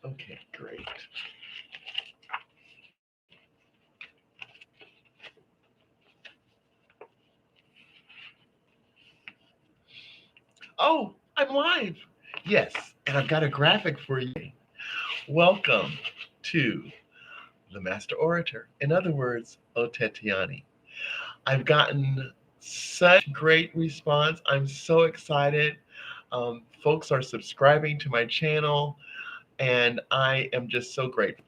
Okay, great. Oh, I'm live. Yes, and I've got a graphic for you. Welcome to the Master Orator. In other words, Otetiani. I've gotten such great response. I'm so excited. Folks are subscribing to my channel, and I am just so grateful.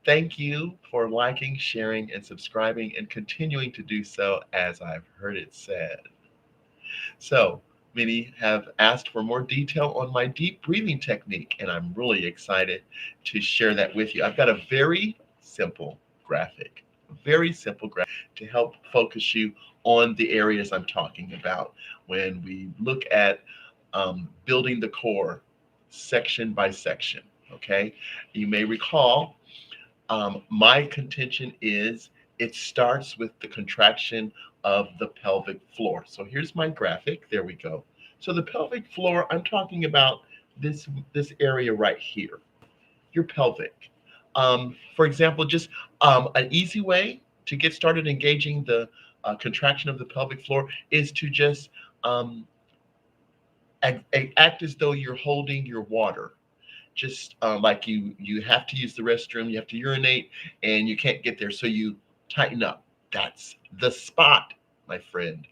Thank you for liking, sharing, and subscribing, and continuing to do so as I've heard it said. So, many have asked for more detail on my deep breathing technique, and I'm really excited to share that with you. I've got a simple graphic, very simple graphic to help focus you on the areas I'm talking about when we look at building the core section by section. Okay, you may recall my contention is it starts with the contraction of the pelvic floor. So here's my graphic. There we go. So the pelvic floor, I'm talking about this area right here, your pelvic. For example, just an easy way to get started engaging the contraction of the pelvic floor is to just um, act as though you're holding your water, just like you have to use the restroom, you have to urinate, and you can't get there, so you tighten up. That's the spot, my friend.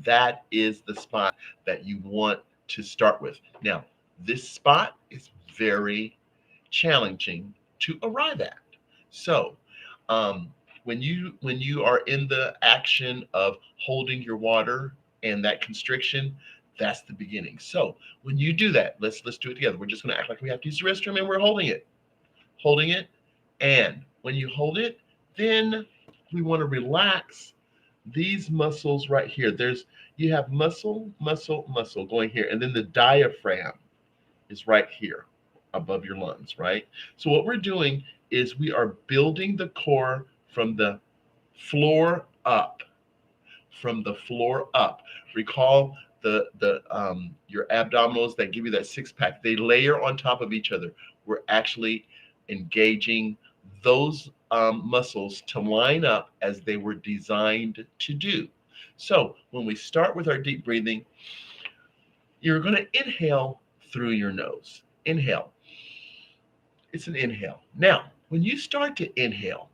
That is the spot that you want to start with. Now, this spot is very challenging to arrive at. So, um, when you are in the action of holding your water and that constriction, that's the beginning. So when you do that, let's do it together. We're just going to act like we have to use the restroom and we're holding it, and when you hold it, then we want to relax these muscles right here. You have muscle, muscle, muscle going here, and then the diaphragm is right here above your lungs, right? So what we're doing is we are building the core from the floor up, from the floor up. Recall the your abdominals that give you that six pack. They layer on top of each other. We're actually engaging those muscles to line up as they were designed to do. So when we start with our deep breathing, you're going to inhale through your nose. Inhale. It's an inhale. Now, when you start to inhale,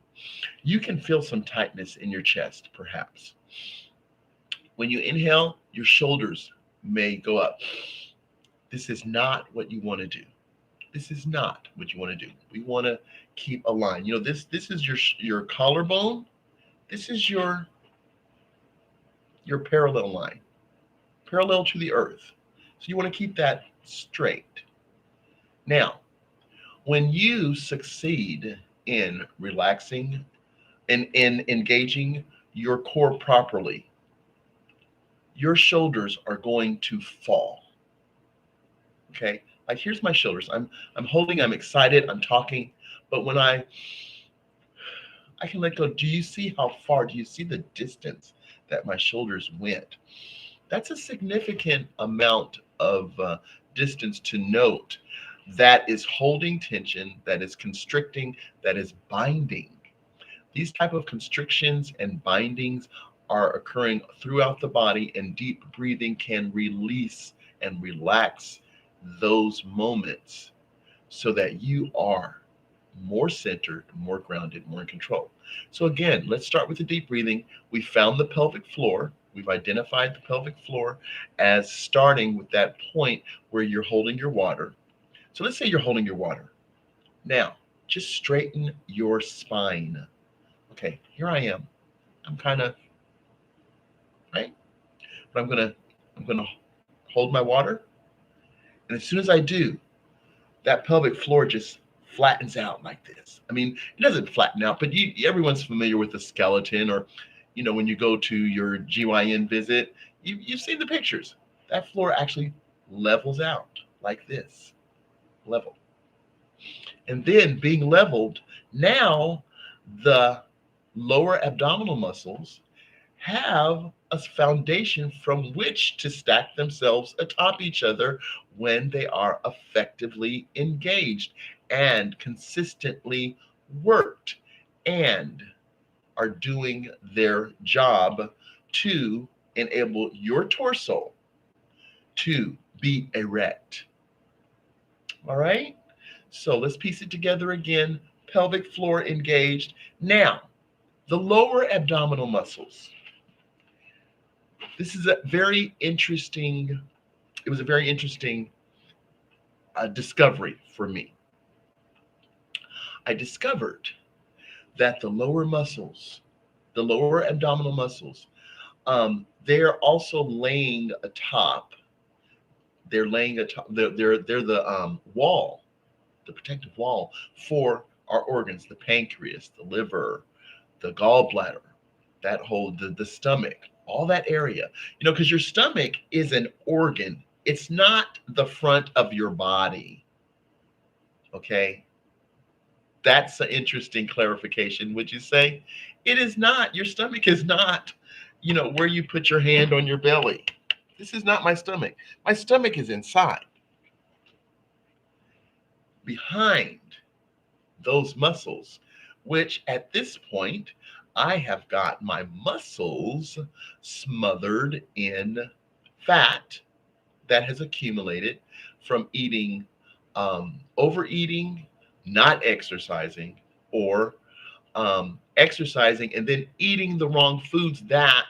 you can feel some tightness in your chest, perhaps. When you inhale, your shoulders may go up. This is not what you want to do. This is not what you want to do. We want to keep a line. You know, this is your collarbone. This is your parallel line, parallel to the earth. So you want to keep that straight. Now, when you succeed in relaxing and in engaging your core properly, your shoulders are going to fall. Okay, like here's my shoulders. I'm holding, I'm excited, I'm talking, but when I can let go, do you see how far, do you see the distance that my shoulders went? That's a significant amount of distance to note. That is holding tension, that is constricting, that is binding. These type of constrictions and bindings are occurring throughout the body, and deep breathing can release and relax those moments so that you are more centered, more grounded, more in control. So again, let's start with the deep breathing. We found the pelvic floor. We've identified the pelvic floor as starting with that point where you're holding your water. So let's say you're holding your water. Now, just straighten your spine. Okay, here I am. I'm kind of right, but I'm gonna hold my water, and as soon as I do, that pelvic floor just flattens out like this. I mean, it doesn't flatten out, but everyone's familiar with the skeleton, or when you go to your GYN visit, you've seen the pictures. That floor actually levels out like this, level. And then being leveled, now the lower abdominal muscles have a foundation from which to stack themselves atop each other when they are effectively engaged. and consistently worked and are doing their job to enable your torso to be erect. All right? So let's piece it together again. Pelvic floor engaged. Now, the lower abdominal muscles. This is a very interesting, it was a very interesting discovery for me. I discovered that the lower abdominal muscles, they're also laying atop. They're laying atop. They're the wall, the protective wall for our organs: the pancreas, the liver, the gallbladder, that whole the stomach, all that area. Because your stomach is an organ. It's not the front of your body. Okay, that's an interesting clarification. Would you say it is not? Your stomach is not, where you put your hand on your belly. This is not my stomach. My stomach is inside, behind those muscles, which at this point, I have got my muscles smothered in fat that has accumulated from eating, overeating, not exercising, or exercising and then eating the wrong foods that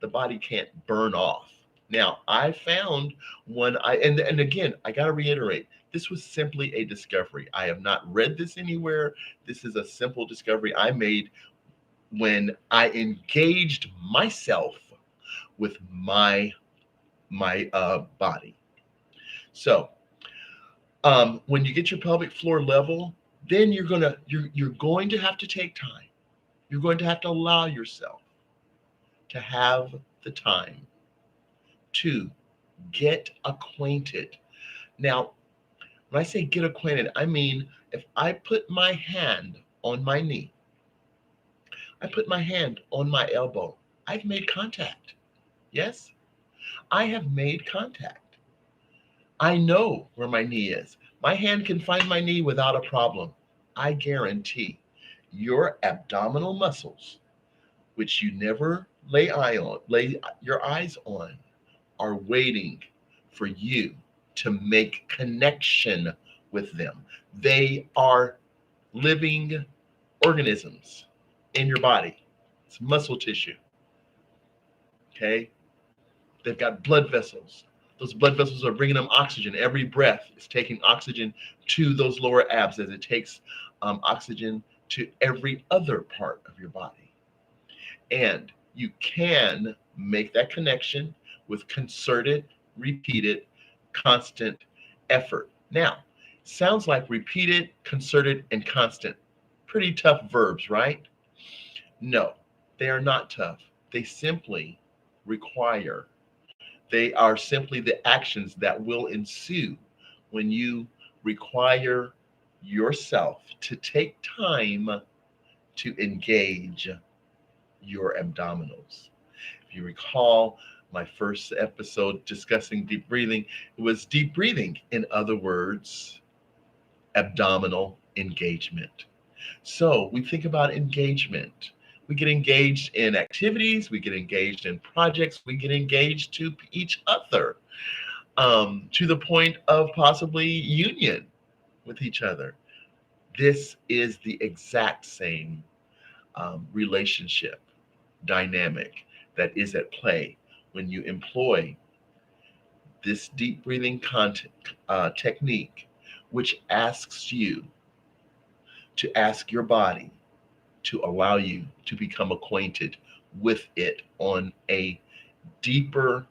the body can't burn off. Now, I found and again, I got to reiterate, this was simply a discovery. I have not read this anywhere. This is a simple discovery I made when I engaged myself with my body. So, when you get your pelvic floor level, then you're going to have to take time. You're going to have to allow yourself to have the time to get acquainted. Now, when I say get acquainted, I mean if I put my hand on my knee, I put my hand on my elbow, I've made contact. Yes, I have made contact. I know where my knee is. My hand can find my knee without a problem. I guarantee your abdominal muscles, which you never lay your eyes on, are waiting for you to make connection with them. They are living organisms in your body. It's muscle tissue. Okay, they've got blood vessels. Those blood vessels are bringing them oxygen. Every breath is taking oxygen to those lower abs as it takes oxygen to every other part of your body. And you can make that connection with concerted, repeated, constant effort. Now, sounds like repeated, concerted, and constant. Pretty tough verbs, right? No, they are not tough. They simply require, they are simply the actions that will ensue when you require yourself to take time to engage your abdominals. If you recall my first episode discussing deep breathing, it was deep breathing, in other words, abdominal engagement. So we think about engagement. We get engaged in activities, we get engaged in projects, we get engaged to each other, to the point of possibly union with each other. This is the exact same relationship dynamic that is at play when you employ this deep breathing technique, which asks you to ask your body to allow you to become acquainted with it on a deeper,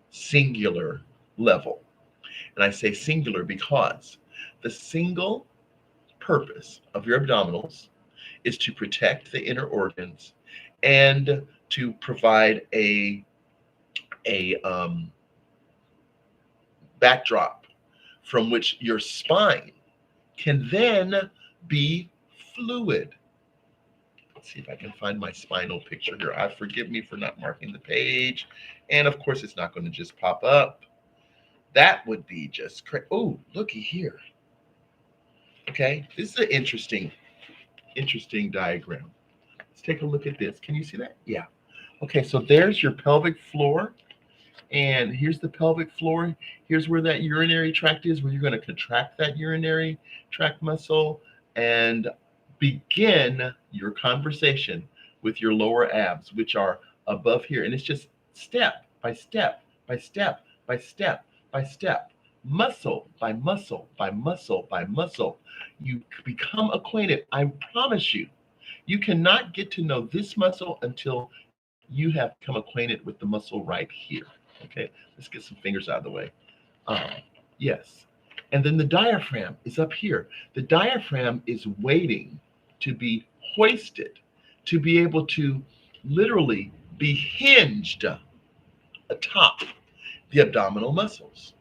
singular level. And I say singular because the single purpose of your abdominals is to protect the inner organs and to provide a backdrop from which your spine can then be fluid. Let's see if I can find my spinal picture here. I forgive me for not marking the page. And of course, it's not going to just pop up. That would be just crazy. Oh, looky here. Okay, this is an interesting diagram. Let's take a look at this. Can you see that? Yeah. Okay, so there's your pelvic floor, and here's the pelvic floor. Here's where that urinary tract is, where you're going to contract that urinary tract muscle and begin your conversation with your lower abs, which are above here. And it's just step by step by step by step by step, muscle by muscle by muscle by muscle. You become acquainted. I promise you, you cannot get to know this muscle until you have become acquainted with the muscle right here. Okay, let's get some fingers out of the way. Um, yes. And then the diaphragm is up here. The diaphragm is waiting to be hoisted, to be able to literally be hinged atop the abdominal muscles.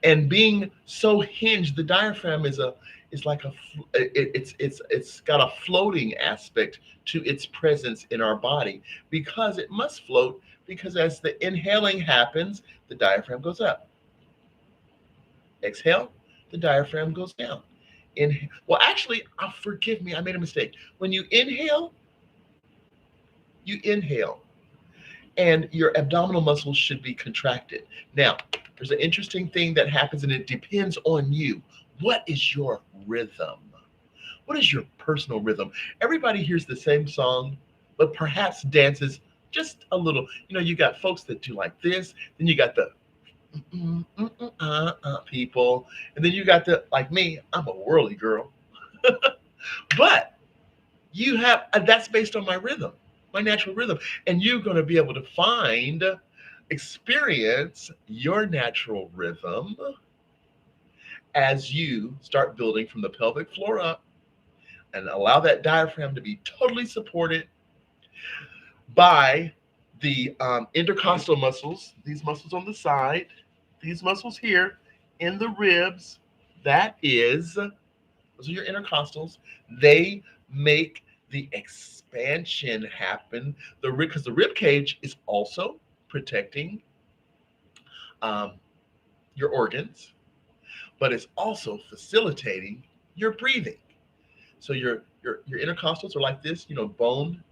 And being so hinged, the diaphragm is like it's got a floating aspect to its presence in our body because it must float, because as the inhaling happens, the diaphragm goes up. Exhale, the diaphragm goes down. Well, actually, forgive me, I made a mistake. When you inhale, and your abdominal muscles should be contracted. Now, there's an interesting thing that happens, and it depends on you. What is your rhythm? What is your personal rhythm? Everybody hears the same song, but perhaps dances just a little. You got folks that do like this, then you got the people, and then you got the, like me, I'm a whirly girl. But you have that's based on my rhythm, my natural rhythm, and you're going to be able to experience your natural rhythm as you start building from the pelvic floor up, and allow that diaphragm to be totally supported by the intercostal muscles, these muscles on the side, these muscles here in the ribs. Those are your intercostals. They make the expansion happen. Because the rib cage is also protecting um, your organs, but it's also facilitating your breathing. So your intercostals are like this, bone,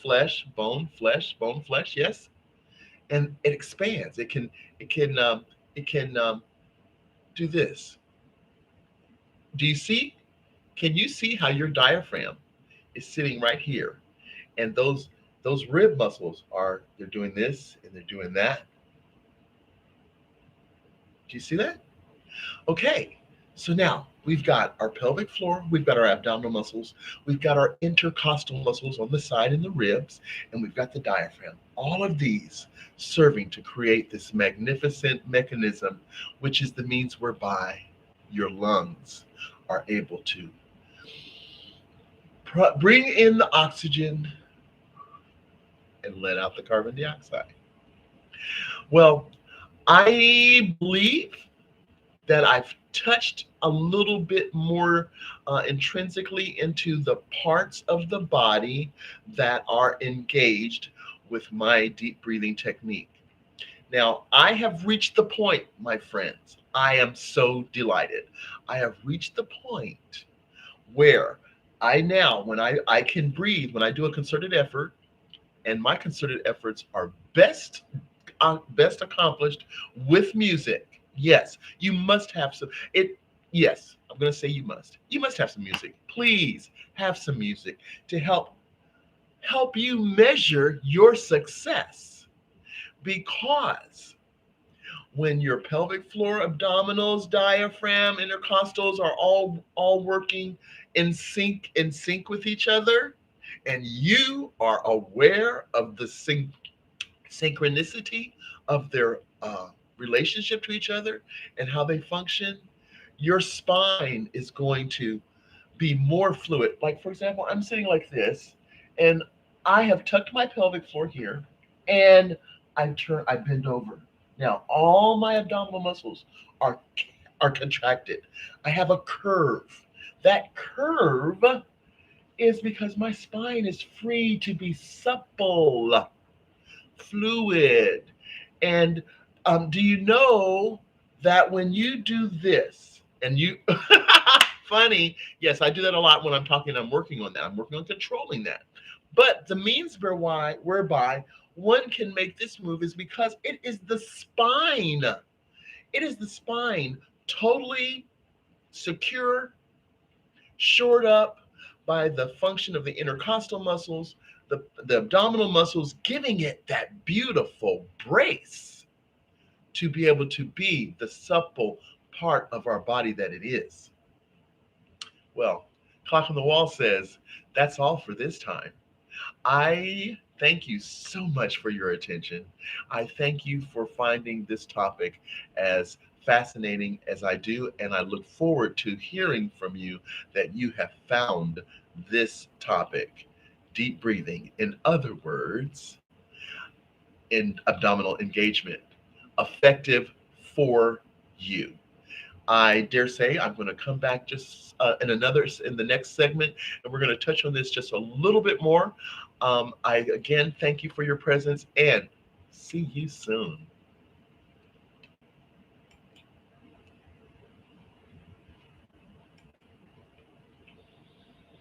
flesh, bone, flesh, bone, flesh. Yes, and it expands. It can do this. Do you see? Can you see how your diaphragm is sitting right here, and those rib muscles they're doing this and they're doing that. Do you see that? Okay. So now we've got our pelvic floor, we've got our abdominal muscles, we've got our intercostal muscles on the side in the ribs, and we've got the diaphragm. All of these serving to create this magnificent mechanism, which is the means whereby your lungs are able to bring in the oxygen and let out the carbon dioxide. Well, I believe that I've touched a little bit more intrinsically into the parts of the body that are engaged with my deep breathing technique. Now, I have reached the point, my friends. I am so delighted. I have reached the point where when I can breathe, when I do a concerted effort, and my concerted efforts are best accomplished with music. Yes, you must have some. Yes, I'm going to say you must. You must have some music. Please have some music to help you measure your success, because when your pelvic floor, abdominals, diaphragm, intercostals are all working in sync with each other, and you are aware of the synchronicity of their relationship to each other and how they function, your spine is going to be more fluid. Like, for example, I'm sitting like this, and I have tucked my pelvic floor here, and I bend over. Now, all my abdominal muscles are are contracted. I have a curve. That curve is because my spine is free to be supple, fluid. And do you know that when you do this, and you Funny. Yes, I do that a lot when I'm talking. I'm working on that. I'm working on controlling that. But the means whereby one can make this move is because it is the spine. It is the spine totally secure, shored up by the function of the intercostal muscles, the abdominal muscles, giving it that beautiful brace to be able to be the supple part of our body that it is. Well, Clock on the Wall says that's all for this time. I thank you so much for your attention. I thank you for finding this topic as fascinating as I do, and I look forward to hearing from you that you have found this topic, deep breathing, in other words, in abdominal engagement, effective for you. I dare say I'm going to come back just in the next segment, and we're going to touch on this just a little bit more. I again thank you for your presence and see you soon.